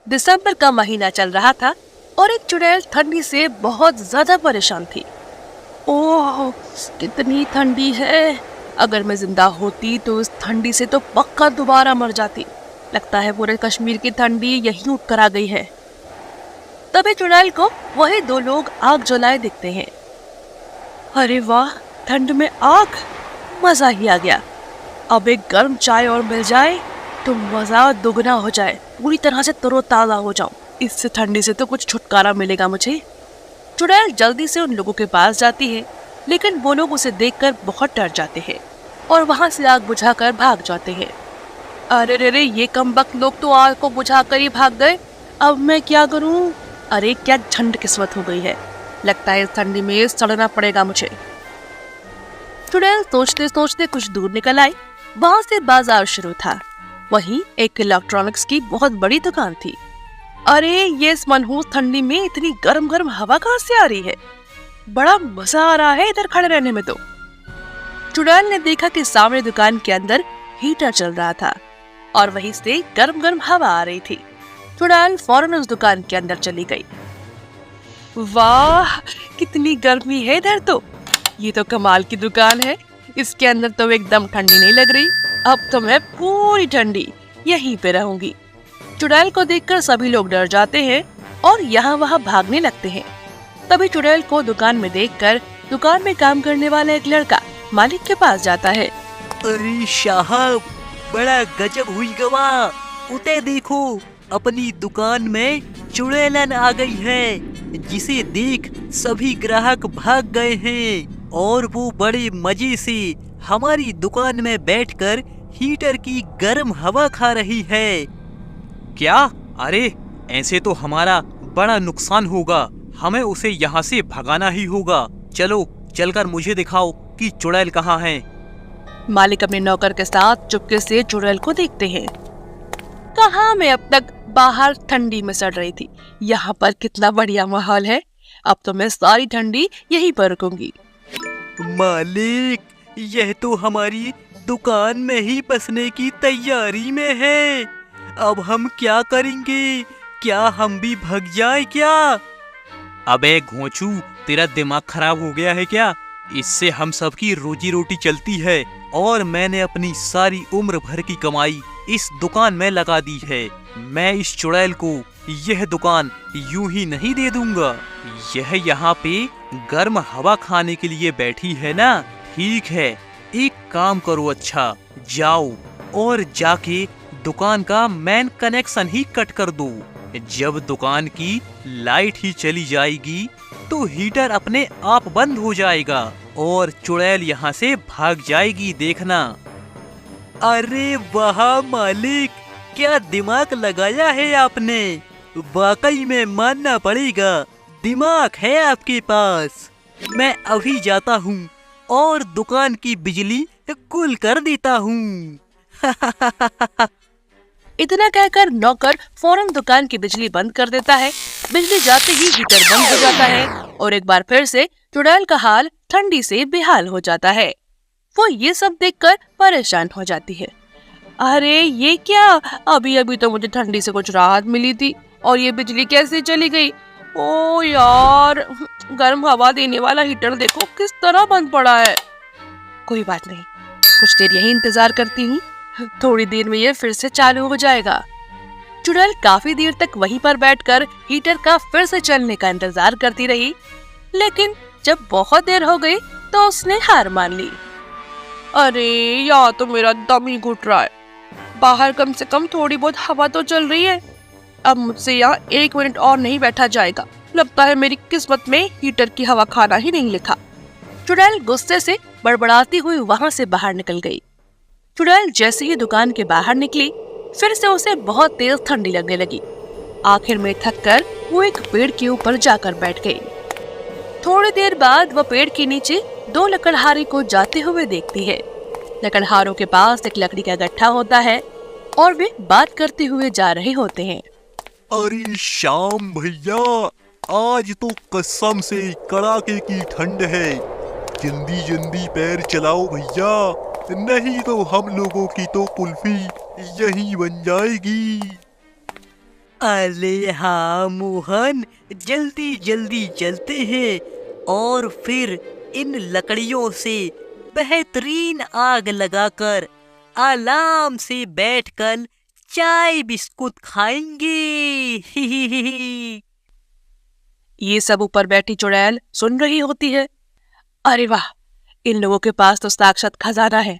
दिसंबर का महीना चल रहा था और एक चुड़ैल ठंडी से बहुत ज्यादा परेशान थी। ओह, कितनी ठंडी है। अगर मैं जिंदा होती तो इस ठंडी से तो पक्का दोबारा मर जाती। लगता है पूरे कश्मीर की ठंडी यहीं उठ कर आ गई है। तभी चुड़ैल को वही दो लोग आग जलाए दिखते हैं। अरे वाह, ठंड में आग, मजा ही आ गया। अब एक गर्म चाय और मिल जाए तो मजा दुगना हो जाए, पूरी तरह से तरोताजा हो जाऊं। इससे ठंडी से तो कुछ छुटकारा मिलेगा मुझे। चुड़ैल जल्दी से उन लोगों के पास जाती है, लेकिन वो लोग उसे देखकर बहुत डर जाते हैं और वहां से आग बुझाकर भाग जाते हैं। अरे रे रे, ये कमबख्त लोग तो आग को बुझाकर ही भाग गए। अब मैं क्या करूं? अरे क्या झंड किस्मत हो गई है। लगता है इस ठंडी में सड़ना पड़ेगा मुझे। चुड़ैल सोचते सोचते कुछ दूर निकल आई। वहां से बाजार शुरू था। वहीं एक इलेक्ट्रॉनिक्स की बहुत बड़ी दुकान थी। अरे ये इस मनहूस ठंडी में इतनी गर्म गर्म हवा कहाँ से आ रही है? बड़ा मजा आ रहा है इधर खड़े रहने में तो। चुड़ैल ने देखा कि सामने दुकान के अंदर हीटर चल रहा था और वहीं से गर्म गर्म हवा आ रही थी। चुड़ैल फौरन उस दुकान के अंदर चली गई। वाह, कितनी गर्मी है इधर तो। ये तो कमाल की दुकान है। इसके अंदर तो एकदम ठंडी नहीं लग रही। अब तो मैं पूरी ठंडी यहीं पे रहूंगी। चुड़ैल को देखकर सभी लोग डर जाते हैं और यहाँ वहाँ भागने लगते हैं। तभी चुड़ैल को दुकान में देखकर दुकान में काम करने वाला एक लड़का मालिक के पास जाता है। अरे साहब, बड़ा गजब हुई गवाह। उते देखो, अपनी दुकान में चुड़ैलन आ गई है, जिसे देख सभी ग्राहक भाग गए हैं और वो बड़े मजे से हमारी दुकान में बैठकर हीटर की गर्म हवा खा रही है। क्या? अरे ऐसे तो हमारा बड़ा नुकसान होगा। हमें उसे यहाँ से भगाना ही होगा। चलो चलकर मुझे दिखाओ कि चुड़ैल कहाँ है। मालिक अपने नौकर के साथ चुपके से चुड़ैल को देखते हैं। कहाँ मैं अब तक बाहर ठंडी में सड़ रही थी। यहाँ पर कितना बढ़िया माहौल है। अब तो मैं सारी ठंडी यहीं पर रुकूंगी। मालिक, यह तो हमारी दुकान में ही बसने की तैयारी में है। अब हम क्या करेंगे? क्या हम भी भाग जाएं क्या? अबे घोंचू, तेरा दिमाग खराब हो गया है क्या? इससे हम सबकी रोजी रोटी चलती है और मैंने अपनी सारी उम्र भर की कमाई इस दुकान में लगा दी है। मैं इस चुड़ैल को यह दुकान यूं ही नहीं दे दूंगा। यह यहाँ पे गर्म हवा खाने के लिए बैठी है ना। ठीक है, एक काम करो, अच्छा जाओ और जाके दुकान का मेन कनेक्शन ही कट कर दो। जब दुकान की लाइट ही चली जाएगी तो हीटर अपने आप बंद हो जाएगा और चुड़ैल यहाँ से भाग जाएगी, देखना। अरे वाह मालिक, क्या दिमाग लगाया है आपने। वाकई में मानना पड़ेगा, दिमाग है आपके पास। मैं अभी जाता हूँ और दुकान की बिजली कुल कर देता हूँ। इतना कहकर नौकर फौरन दुकान की बिजली बंद कर देता है। बिजली जाते ही हीटर बंद हो जाता है और एक बार फिर से चुड़ैल का हाल ठंडी से बेहाल हो जाता है। वो ये सब देखकर परेशान हो जाती है। अरे ये क्या, अभी अभी तो मुझे ठंडी से कुछ राहत मिली थी और ये बिजली कैसे चली गई। ओ यार, गर्म हवा देने वाला हीटर देखो किस तरह बंद पड़ा है। कोई बात नहीं, कुछ देर यही इंतजार करती हूँ, थोड़ी देर में ये फिर से चालू हो जाएगा। चुड़ैल काफी देर तक वहीं पर बैठकर हीटर का फिर से चलने का इंतजार करती रही, लेकिन जब बहुत देर हो गई तो उसने हार मान ली। अरे यार, तो मेरा दम ही घुट रहा है। बाहर कम से कम थोड़ी बहुत हवा तो चल रही है। अब मुझसे यहाँ 1 मिनट और नहीं बैठा जाएगा। लगता है मेरी किस्मत में हीटर की हवा खाना ही नहीं लिखा। चुड़ैल गुस्से से बड़बड़ाती हुई वहां से बाहर निकल गई। चुड़ैल जैसे ही दुकान के बाहर निकली, फिर से उसे बहुत तेज ठंडी लगने लगी। आखिर में थककर वो एक पेड़ के ऊपर जाकर बैठ गई। थोड़ी देर बाद वह पेड़ के नीचे 2 लकड़हारे को जाते हुए देखती है। लकड़हारों के पास एक लकड़ी का गट्ठा होता है और वे बात करते हुए जा रहे होते हैं। अरे श्याम भैया, आज तो कसम से कड़ाके की ठंड है। जल्दी जल्दी पैर चलाओ भैया, नहीं तो हम लोगों की तो कुल्फी यहीं बन जाएगी। अरे हाँ मोहन, जल्दी जल्दी चलते हैं और फिर इन लकड़ियों से बेहतरीन आग लगाकर आराम से बैठकर चाय बिस्कुट खाएंगे। ये सब ऊपर बैठी चुड़ैल सुन रही होती है। अरे वाह, इन लोगों के पास तो साक्षात खजाना है।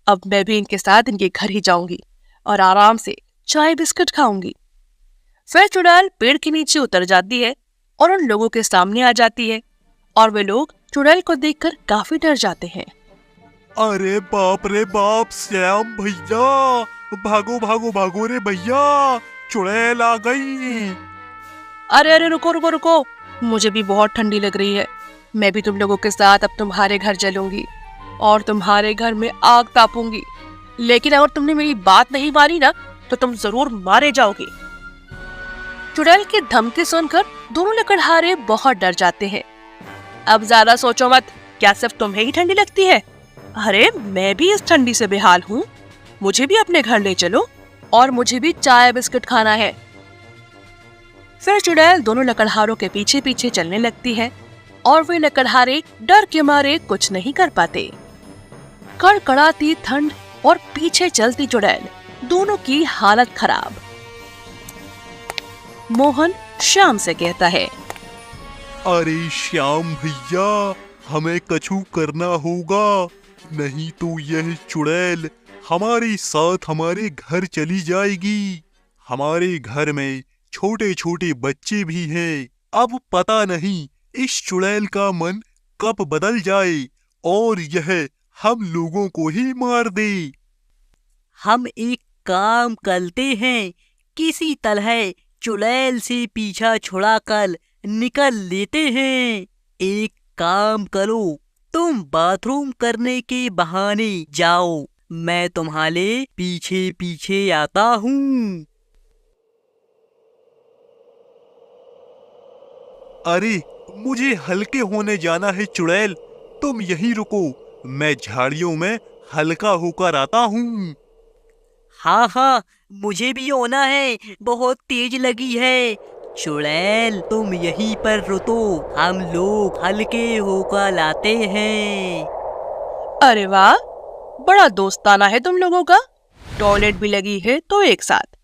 अब मैं भी इनके साथ इनके घर ही जाऊंगी और आराम से चाय बिस्कुट खाऊंगी। फिर चुड़ैल पेड़ के नीचे उतर जाती है और उन लोगों के सामने आ जाती है और वे लोग चुड़ैल को देखकर काफी डर जाते हैं। अरे बाप, श्याम भैया, भागो भागो भागो रे भैया, चुड़ैल आ गई। अरे अरे रुको रुको रुको, मुझे भी बहुत ठंडी लग रही है। मैं भी तुम लोगों के साथ अब तुम्हारे घर चलूंगी और तुम्हारे घर में आग तापूंगी। लेकिन अगर तुमने मेरी बात नहीं मानी ना तो तुम जरूर मारे जाओगे। चुड़ैल की धमकी सुनकर दोनों लकड़हारे बहुत डर जाते हैं। अब ज्यादा सोचो मत, क्या सिर्फ तुम्हें ही ठंडी लगती है? अरे मैं भी इस ठंडी से बेहाल हूँ। मुझे भी अपने घर ले चलो और मुझे भी चाय बिस्कुट खाना है। फिर चुड़ैल दोनों लकड़हारों के पीछे पीछे चलने लगती है और वे लकड़हारे डर के मारे कुछ नहीं कर पाते। कड़कड़ाती ठंड और पीछे चलती चुड़ैल, दोनों की हालत खराब। मोहन श्याम से कहता है, अरे श्याम भैया, हमें कछु करना होगा, नहीं तो यह चुड़ैल हमारे साथ हमारे घर चली जाएगी। हमारे घर में छोटे छोटे बच्चे भी हैं। अब पता नहीं इस चुड़ैल का मन कब बदल जाए और यह हम लोगों को ही मार दे। हम एक काम करते हैं, किसी तरह चुड़ैल से पीछा छुड़ाकर निकल लेते हैं। एक काम करो, तुम बाथरूम करने के बहाने जाओ, मैं तुम्हारे पीछे पीछे आता हूँ। अरे मुझे हल्के होने जाना है चुड़ैल, तुम यहीं रुको, मैं झाड़ियों में हल्का होकर आता हूँ। हाँ हाँ, मुझे भी होना है, बहुत तेज लगी है। चुड़ैल तुम यहीं पर रुको, हम लोग हल्के होकर लाते हैं। अरे वाह, बड़ा दोस्ताना है तुम लोगों का। टॉयलेट भी लगी है तो एक साथ।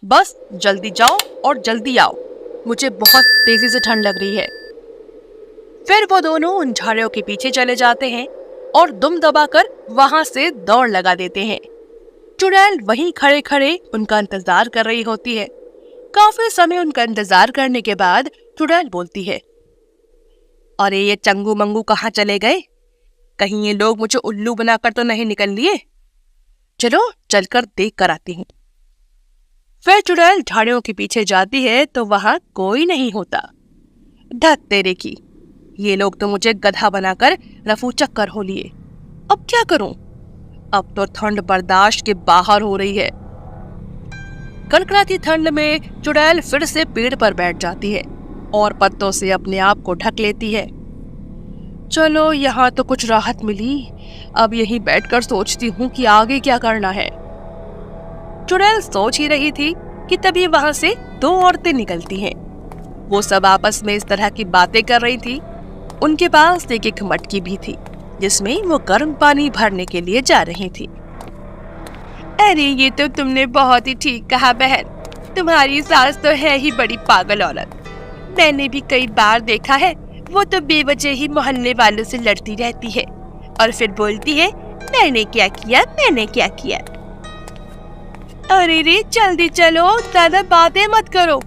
बस जल्दी जाओ और जल्दी आओ, मुझे बहुत तेजी से ठंड लग रही है। फिर वो दोनों उन झाड़ियों के पीछे चले जाते हैं और दुम दबाकर वहां से दौड़ लगा देते हैं। चुड़ैल वहीं खड़े खड़े उनका इंतजार कर रही होती है। काफी समय उनका इंतजार करने के बाद चुड़ैल बोलती है, अरे ये चंगू मंगू कहाँ चले गए? कहीं ये लोग मुझे उल्लू बनाकर तो नहीं निकल लिए? चलो चलकर देख कर आती हूँ। फिर चुड़ैल झाड़ियों के पीछे जाती है तो वहां कोई नहीं होता। धत तेरे की, ये लोग तो मुझे गधा बनाकर रफू चक्कर हो लिए। अब क्या करूं? अब तो ठंड बर्दाश्त के बाहर हो रही है। कड़कड़ाती ठंड में चुड़ैल फिर से पेड़ पर बैठ जाती है और पत्तों से अपने आप को ढक लेती है। चलो यहाँ तो कुछ राहत मिली, अब यहीं बैठकर सोचती हूँ कि आगे क्या करना है। चुड़ैल सोच ही रही थी कि तभी वहां से दो औरतें निकलती हैं। वो सब आपस में इस तरह की बातें कर रही थी। उनके पास एक मटकी भी थी जिसमें वो गर्म पानी भरने के लिए जा रही थी। अरे ये तो तुमने बहुत ही ठीक कहा बहन, तुम्हारी सास तो है ही बड़ी पागल औरत। मैंने भी कई बार देखा है, वो तो बेवजह ही मोहल्ले वालों से लड़ती रहती है और फिर बोलती है मैंने क्या किया, मैंने क्या किया। अरे रे जल्दी चलो, ज्यादा बातें मत करो,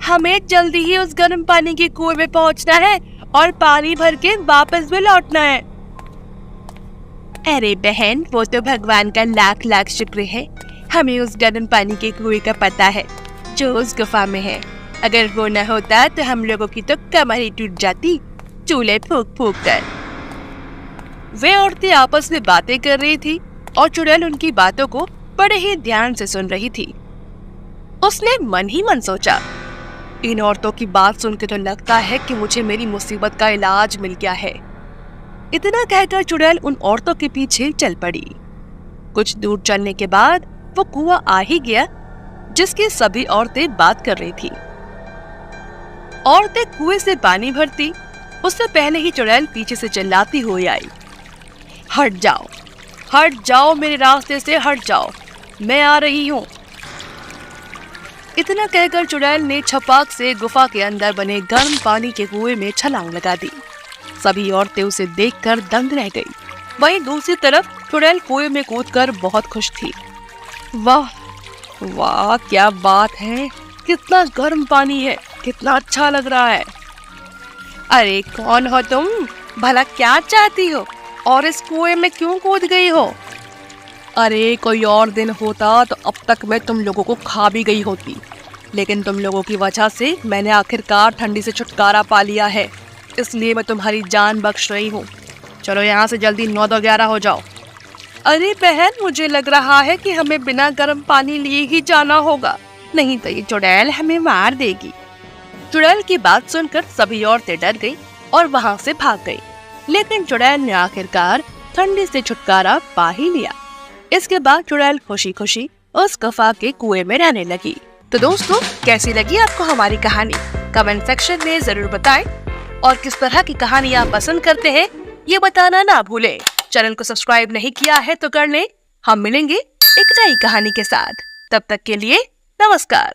हमें जल्दी ही उस गर्म पानी के कुएं में पहुंचना है और पानी भर के वापस भी लौटना है। अरे बहन, वो तो भगवान का लाख लाख शुक्र है, हमें उस गर्म पानी के कुएं का पता है जो उस गुफा में है। अगर वो न होता तो हम लोगों की तो कमर ही टूट जाती, चूल्हे फूंक फूंक कर। वे औरतें आपस में बातें कर रही थी और चुड़ैल उनकी बातों को बड़े ही ध्यान से सुन रही थी। उसने मन ही मन सोचा, इन औरतों की बात सुन के तो लगता है कि मुझे मेरी मुसीबत का इलाज मिल गया है। इतना कहकर चुड़ैल उन औरतों के पीछे चल पड़ी। कुछ दूर चलने के बाद वो कुआं आ ही गया। जिसकी सभी औरतें बात कर रही थी। औरतें कुएं से पानी भरती, उससे पहले ही चुड़ैल पीछे से चिल्लाती हुई आई, हट जाओ मेरे रास्ते से, हट जाओ, मैं आ रही हूँ। इतना कहकर चुड़ैल ने छपाक से गुफा के अंदर बने गर्म पानी के कुएं में छलांग लगा दी। सभी औरतें उसे देखकर दंग रह गई। वहीं दूसरी तरफ चुड़ैल कुएं में कूदकर बहुत खुश थी। वाह वाह, क्या बात है, कितना गर्म पानी है, कितना अच्छा लग रहा है। अरे कौन हो तुम, भला क्या चाहती हो और इस कुएं में क्यों कूद गई हो? अरे कोई और दिन होता तो अब तक मैं तुम लोगों को खा भी गई होती, लेकिन तुम लोगों की वजह से मैंने आखिरकार ठंडी से छुटकारा पा लिया है, इसलिए मैं तुम्हारी जान बख्श रही हूँ। चलो यहाँ से जल्दी 9-11 हो जाओ। अरे बहन, मुझे लग रहा है कि हमें बिना गर्म पानी लिए ही जाना होगा, नहीं तो ये चुड़ैल हमें मार देगी। चुड़ैल की बात सुनकर सभी औरतें डर गईं और वहाँ से भाग गईं। लेकिन चुड़ैल ने आखिरकार ठंडी से छुटकारा पा ही लिया। इसके बाद चुड़ैल खुशी खुशी उस गुफा के कुएं में रहने लगी। तो दोस्तों, कैसी लगी आपको हमारी कहानी? कमेंट सेक्शन में जरूर बताएं और किस तरह की कहानी आप पसंद करते हैं ये बताना ना भूलें। चैनल को सब्सक्राइब नहीं किया है तो कर लें। हम मिलेंगे एक नई कहानी के साथ। तब तक के लिए नमस्कार।